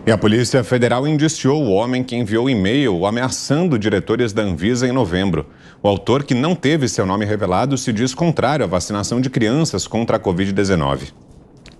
E a Polícia Federal indiciou o homem que enviou e-mail ameaçando diretores da Anvisa em novembro. O autor, que não teve seu nome revelado, se diz contrário à vacinação de crianças contra a Covid-19.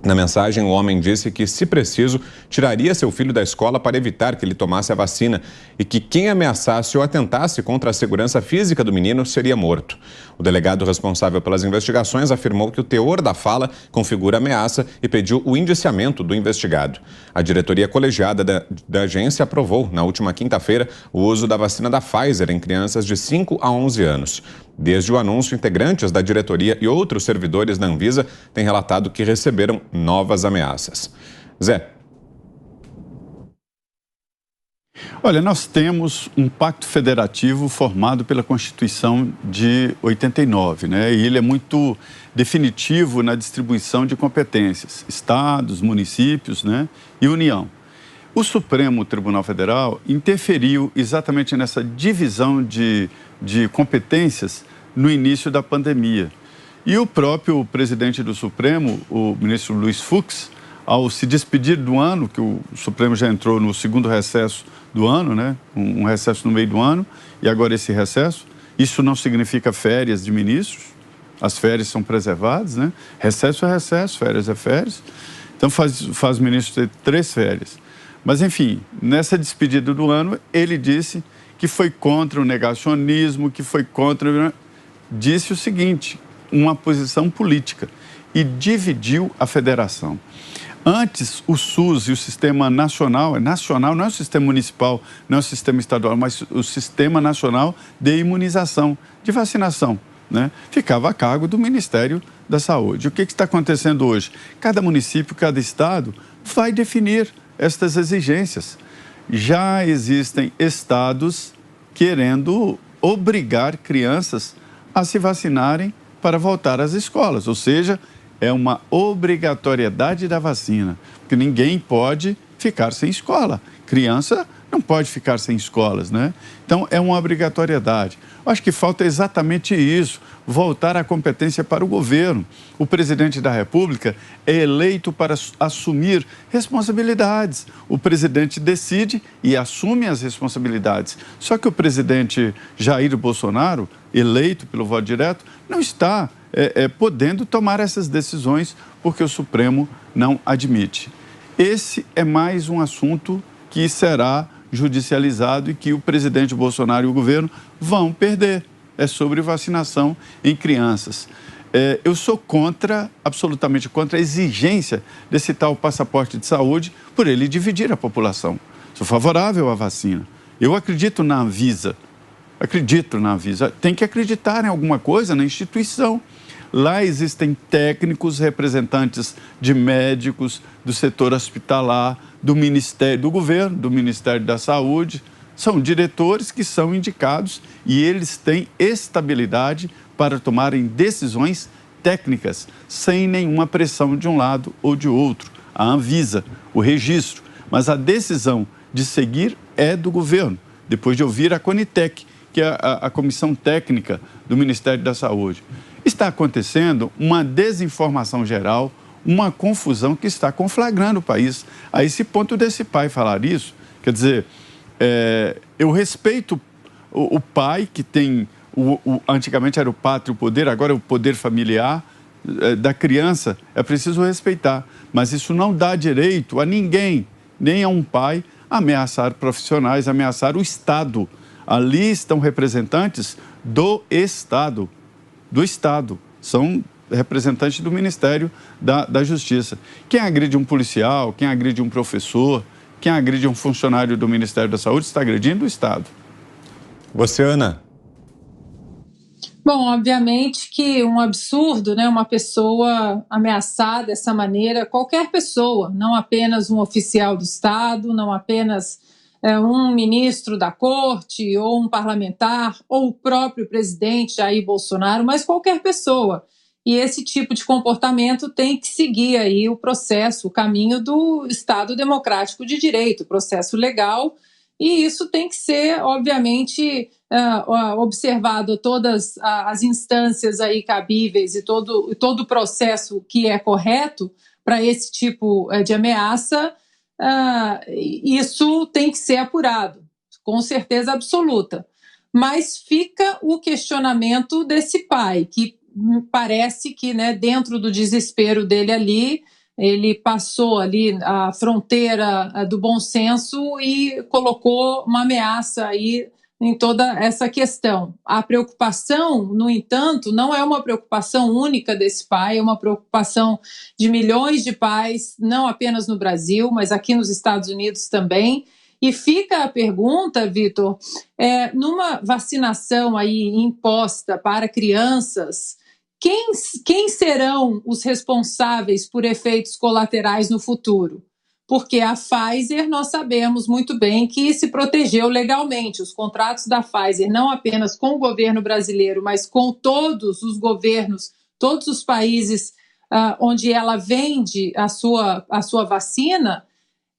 Na mensagem, o homem disse que, se preciso, tiraria seu filho da escola para evitar que ele tomasse a vacina e que quem ameaçasse ou atentasse contra a segurança física do menino seria morto. O delegado responsável pelas investigações afirmou que o teor da fala configura ameaça e pediu o indiciamento do investigado. A diretoria colegiada da agência aprovou, na última quinta-feira, o uso da vacina da Pfizer em crianças de 5 a 11 anos. Desde o anúncio, integrantes da diretoria e outros servidores da Anvisa têm relatado que receberam novas ameaças. Zé. Olha, nós temos um pacto federativo formado pela Constituição de 89, né? E ele é muito definitivo na distribuição de competências, estados, municípios, né? E União. O Supremo Tribunal Federal interferiu exatamente nessa divisão de competências no início da pandemia. E o próprio presidente do Supremo, o ministro Luiz Fux, ao se despedir do ano, que o Supremo já entrou no segundo recesso do ano, né? Um recesso no meio do ano, e agora esse recesso, isso não significa férias de ministros, as férias são preservadas, né? Recesso é recesso, férias é férias, então faz o ministro ter 3 férias. Mas, enfim, nessa despedida do ano, ele disse que foi contra o negacionismo, que foi contra... Disse o seguinte, uma posição política, e dividiu a federação. Antes, o SUS e o sistema nacional não é o sistema municipal, não é o sistema estadual, mas o sistema nacional de imunização, de vacinação, né? Ficava a cargo do Ministério da Saúde. O que está acontecendo hoje? Cada município, cada estado vai definir estas exigências. Já existem estados querendo obrigar crianças a se vacinarem para voltar às escolas, ou seja, é uma obrigatoriedade da vacina, porque ninguém pode ficar sem escola. Criança não pode ficar sem escolas, né? Então, é uma obrigatoriedade. Acho que falta exatamente isso, voltar a competência para o governo. O presidente da República é eleito para assumir responsabilidades. O presidente decide e assume as responsabilidades. Só que o presidente Jair Bolsonaro, eleito pelo voto direto, não está podendo tomar essas decisões porque o Supremo não admite. Esse é mais um assunto que será judicializado e que o presidente Bolsonaro e o governo vão perder. É sobre vacinação em crianças. Eu sou absolutamente contra a exigência desse tal passaporte de saúde por ele dividir a população. Sou favorável à vacina. Eu acredito na Anvisa. Tem que acreditar em alguma coisa na instituição. Lá existem técnicos, representantes de médicos, do setor hospitalar, do Ministério do Governo, do Ministério da Saúde. São diretores que são indicados e eles têm estabilidade para tomarem decisões técnicas, sem nenhuma pressão de um lado ou de outro. A Anvisa, o registro, mas a decisão de seguir é do governo, depois de ouvir a Conitec, que é a comissão técnica do Ministério da Saúde. Está acontecendo uma desinformação geral, uma confusão que está conflagrando o país. A esse ponto desse pai falar isso, quer dizer, eu respeito o pai que tem, antigamente era o pátrio poder, agora é o poder familiar da criança, é preciso respeitar. Mas isso não dá direito a ninguém, nem a um pai, ameaçar profissionais, ameaçar o Estado. Ali estão representantes do Estado. São representantes do Ministério da Justiça. Quem agride um policial, quem agride um professor, quem agride um funcionário do Ministério da Saúde está agredindo o Estado. Você, Ana? Bom, obviamente que um absurdo, né? Uma pessoa ameaçar dessa maneira, qualquer pessoa, não apenas um oficial do Estado, não apenas um ministro da corte, ou um parlamentar, ou o próprio presidente Jair Bolsonaro, mas qualquer pessoa. E esse tipo de comportamento tem que seguir aí o processo, o caminho do Estado democrático de direito, o processo legal, e isso tem que ser, obviamente, observado todas as instâncias aí cabíveis e todo o processo que é correto para esse tipo de ameaça isso tem que ser apurado, com certeza absoluta. Mas fica o questionamento desse pai, que parece que, né, dentro do desespero dele ali, ele passou ali a fronteira do bom senso e colocou uma ameaça aí em toda essa questão. A preocupação, no entanto, não é uma preocupação única desse pai, é uma preocupação de milhões de pais, não apenas no Brasil, mas aqui nos Estados Unidos também. E fica a pergunta, Vitor, numa vacinação aí imposta para crianças, quem serão os responsáveis por efeitos colaterais no futuro? Porque a Pfizer, nós sabemos muito bem que se protegeu legalmente. Os contratos da Pfizer, não apenas com o governo brasileiro, mas com todos os governos, todos os países onde ela vende a sua vacina,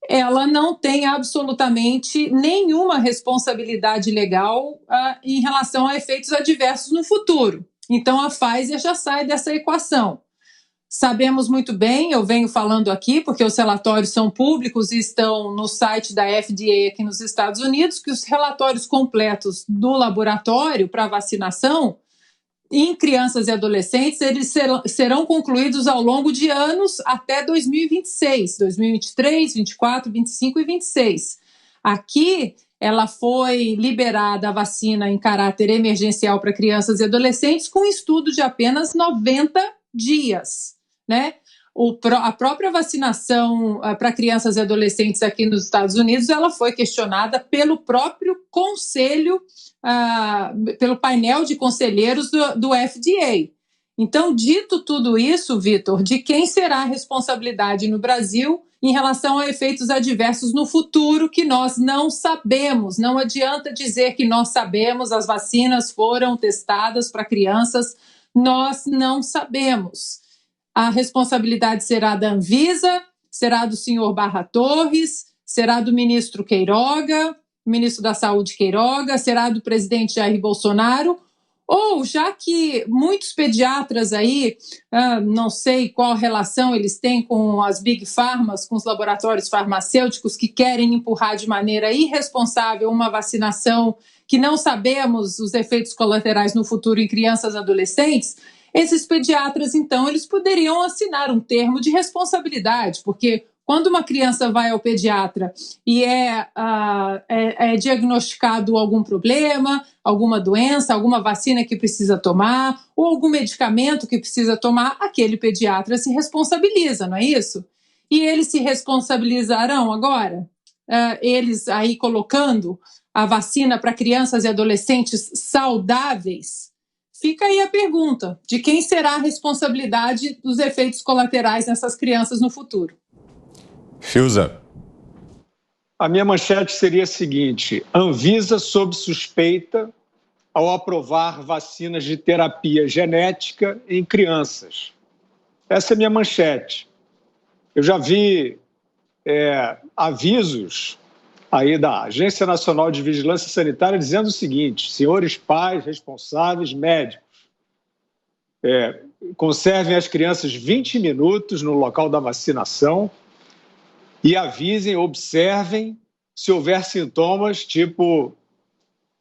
ela não tem absolutamente nenhuma responsabilidade legal em relação a efeitos adversos no futuro. Então, a Pfizer já sai dessa equação. Sabemos muito bem, eu venho falando aqui, porque os relatórios são públicos e estão no site da FDA aqui nos Estados Unidos, que os relatórios completos do laboratório para vacinação em crianças e adolescentes, eles serão concluídos ao longo de anos até 2026, 2023, 24, 25 e 26. Aqui, ela foi liberada a vacina em caráter emergencial para crianças e adolescentes com estudo de apenas 90 dias, né? A própria vacinação para crianças e adolescentes aqui nos Estados Unidos, ela foi questionada pelo próprio conselho, pelo painel de conselheiros do FDA. Então, dito tudo isso, Vitor, de quem será a responsabilidade no Brasil em relação a efeitos adversos no futuro que nós não sabemos? Não adianta dizer que nós sabemos, as vacinas foram testadas para crianças, nós não sabemos. A responsabilidade será da Anvisa, será do senhor Barra Torres, será do ministro Queiroga, ministro da Saúde Queiroga, será do presidente Jair Bolsonaro, ou já que muitos pediatras aí, não sei qual relação eles têm com as big pharmas, com os laboratórios farmacêuticos que querem empurrar de maneira irresponsável uma vacinação que não sabemos os efeitos colaterais no futuro em crianças e adolescentes, esses pediatras, então, eles poderiam assinar um termo de responsabilidade, porque quando uma criança vai ao pediatra e é diagnosticado algum problema, alguma doença, alguma vacina que precisa tomar, ou algum medicamento que precisa tomar, aquele pediatra se responsabiliza, não é isso? E eles se responsabilizarão agora? Eles aí colocando a vacina para crianças e adolescentes saudáveis? Fica aí a pergunta, de quem será a responsabilidade dos efeitos colaterais nessas crianças no futuro? Fiuza. A minha manchete seria a seguinte: Anvisa sob suspeita ao aprovar vacinas de terapia genética em crianças. Essa é a minha manchete. Eu já vi avisos aí da Agência Nacional de Vigilância Sanitária dizendo o seguinte: senhores pais, responsáveis, médicos, conservem as crianças 20 minutos no local da vacinação e avisem, observem se houver sintomas tipo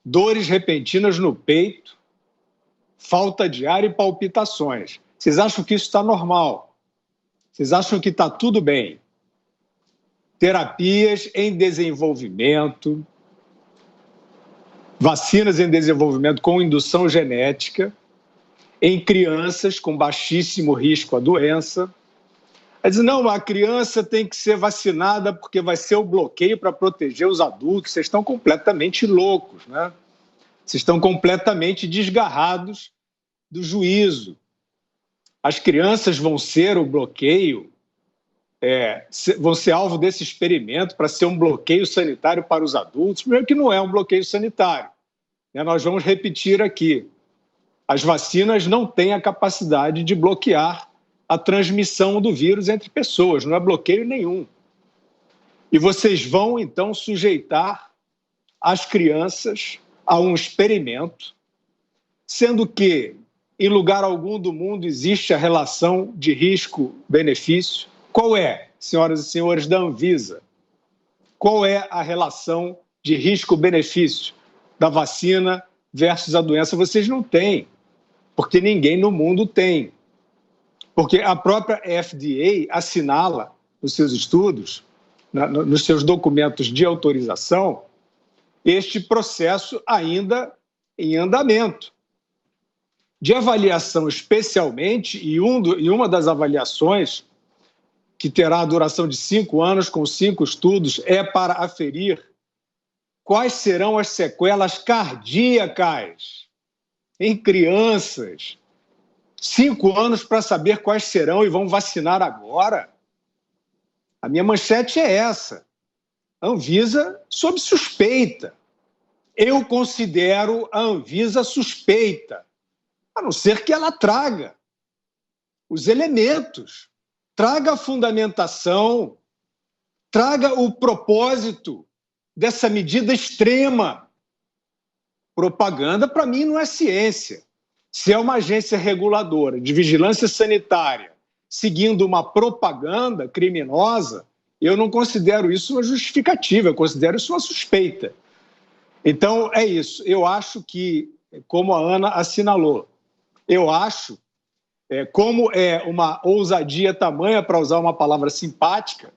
dores repentinas no peito, falta de ar e palpitações. Vocês acham que isso está normal? Vocês acham que está tudo bem? Terapias em desenvolvimento, vacinas em desenvolvimento com indução genética, em crianças com baixíssimo risco à doença. Diz, não, a criança tem que ser vacinada porque vai ser o bloqueio para proteger os adultos. Vocês estão completamente loucos, né? Vocês estão completamente desgarrados do juízo. As crianças vão ser o bloqueio, vão ser alvo desse experimento para ser um bloqueio sanitário para os adultos. Primeiro que não é um bloqueio sanitário. Nós vamos repetir aqui. As vacinas não têm a capacidade de bloquear a transmissão do vírus entre pessoas, não é bloqueio nenhum. E vocês vão, então, sujeitar as crianças a um experimento, sendo que, em lugar algum do mundo, existe a relação de risco-benefício. Qual é, senhoras e senhores da Anvisa? qual é a relação de risco-benefício da vacina versus a doença. Vocês não têm, porque ninguém no mundo tem. Porque a própria FDA assinala nos seus estudos, nos seus documentos de autorização, este processo ainda em andamento. De avaliação especialmente, e uma das avaliações, que terá a duração de 5 anos, com 5 estudos, é para aferir quais serão as sequelas cardíacas em crianças. 5 anos para saber quais serão e vão vacinar agora? A minha manchete é essa. Anvisa sob suspeita. Eu considero a Anvisa suspeita, a não ser que ela traga os elementos, traga a fundamentação, traga o propósito dessa medida extrema. Propaganda, para mim, não é ciência. Se é uma agência reguladora de vigilância sanitária seguindo uma propaganda criminosa, eu não considero isso uma justificativa, eu considero isso uma suspeita. Então, é isso. Eu acho que, como a Ana assinalou, eu acho, como é uma ousadia tamanha, para usar uma palavra simpática,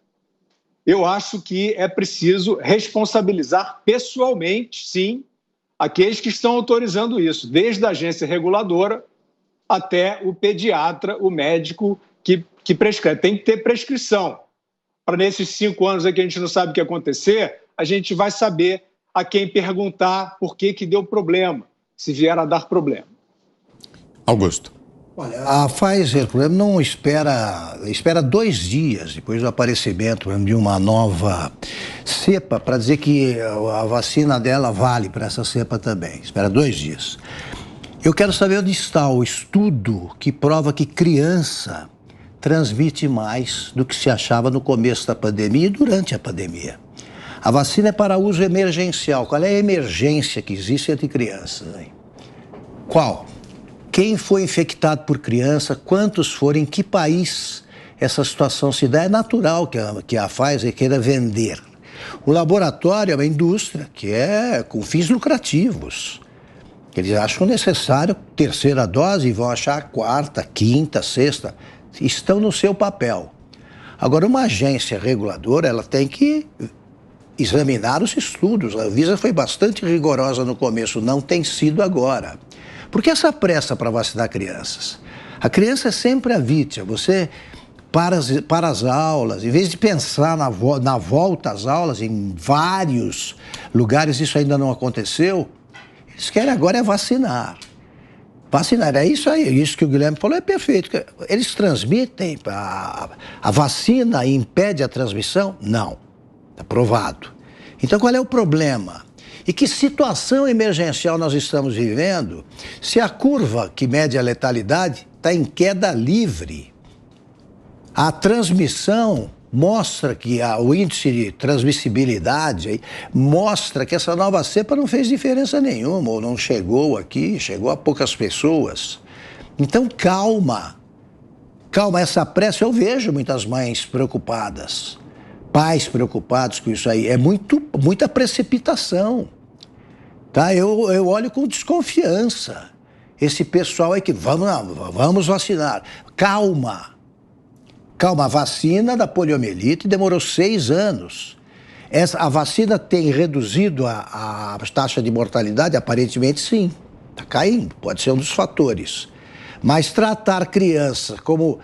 eu acho que é preciso responsabilizar pessoalmente, sim, aqueles que estão autorizando isso, desde a agência reguladora até o pediatra, o médico que prescreve. Tem que ter prescrição. Para nesses 5 anos que a gente não sabe o que acontecer, a gente vai saber a quem perguntar por que deu problema, se vier a dar problema. Augusto. Olha, a Pfizer, por exemplo, não espera 2 dias depois do aparecimento de uma nova cepa para dizer que a vacina dela vale para essa cepa também. Espera 2 dias. Eu quero saber onde está o estudo que prova que criança transmite mais do que se achava no começo da pandemia e durante a pandemia. A vacina é para uso emergencial. Qual é a emergência que existe entre crianças? Hein? Qual? Quem foi infectado por criança, quantos foram, em que país essa situação se dá? É natural que a Pfizer queira vender. O laboratório é uma indústria que é com fins lucrativos. Eles acham necessário 3ª dose e vão achar 4ª, 5ª, 6ª. Estão no seu papel. Agora, uma agência reguladora, ela tem que examinar os estudos. A Anvisa foi bastante rigorosa no começo, não tem sido agora. Por que essa pressa para vacinar crianças? A criança é sempre a vítima. Você, para as aulas, em vez de pensar na volta às aulas, em vários lugares isso ainda não aconteceu, eles querem agora é vacinar. Vacinar, é isso aí, isso que o Guilherme falou é perfeito. Eles transmitem, a vacina impede a transmissão? Não, está provado. Então qual é o problema? E que situação emergencial nós estamos vivendo se a curva que mede a letalidade está em queda livre? A transmissão mostra que o índice de transmissibilidade mostra que essa nova cepa não fez diferença nenhuma, ou não chegou aqui, chegou a poucas pessoas. Então, calma. Calma, essa pressa, eu vejo muitas mães preocupadas, pais preocupados com isso aí. É muita precipitação. Tá? Eu olho com desconfiança. Esse pessoal aí que vamos vacinar. Calma. Calma, a vacina da poliomielite demorou 6 anos. A vacina tem reduzido a taxa de mortalidade? Aparentemente sim, está caindo, pode ser um dos fatores. Mas tratar criança como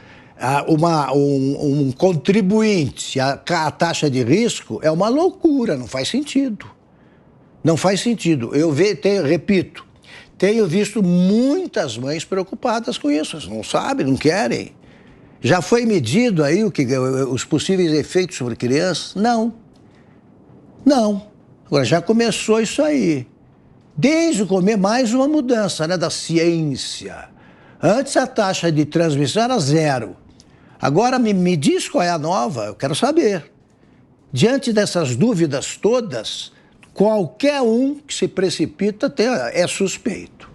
um contribuinte à taxa de risco é uma loucura, não faz sentido. Não faz sentido. Repito, tenho visto muitas mães preocupadas com isso, não sabem, não querem. Já foi medido aí os possíveis efeitos sobre crianças? Não. Não. Agora, já começou isso aí. Desde o começo, mais uma mudança, né, da ciência. Antes a taxa de transmissão era 0. Agora me diz qual é a nova, eu quero saber. Diante dessas dúvidas todas, qualquer um que se precipita é suspeito.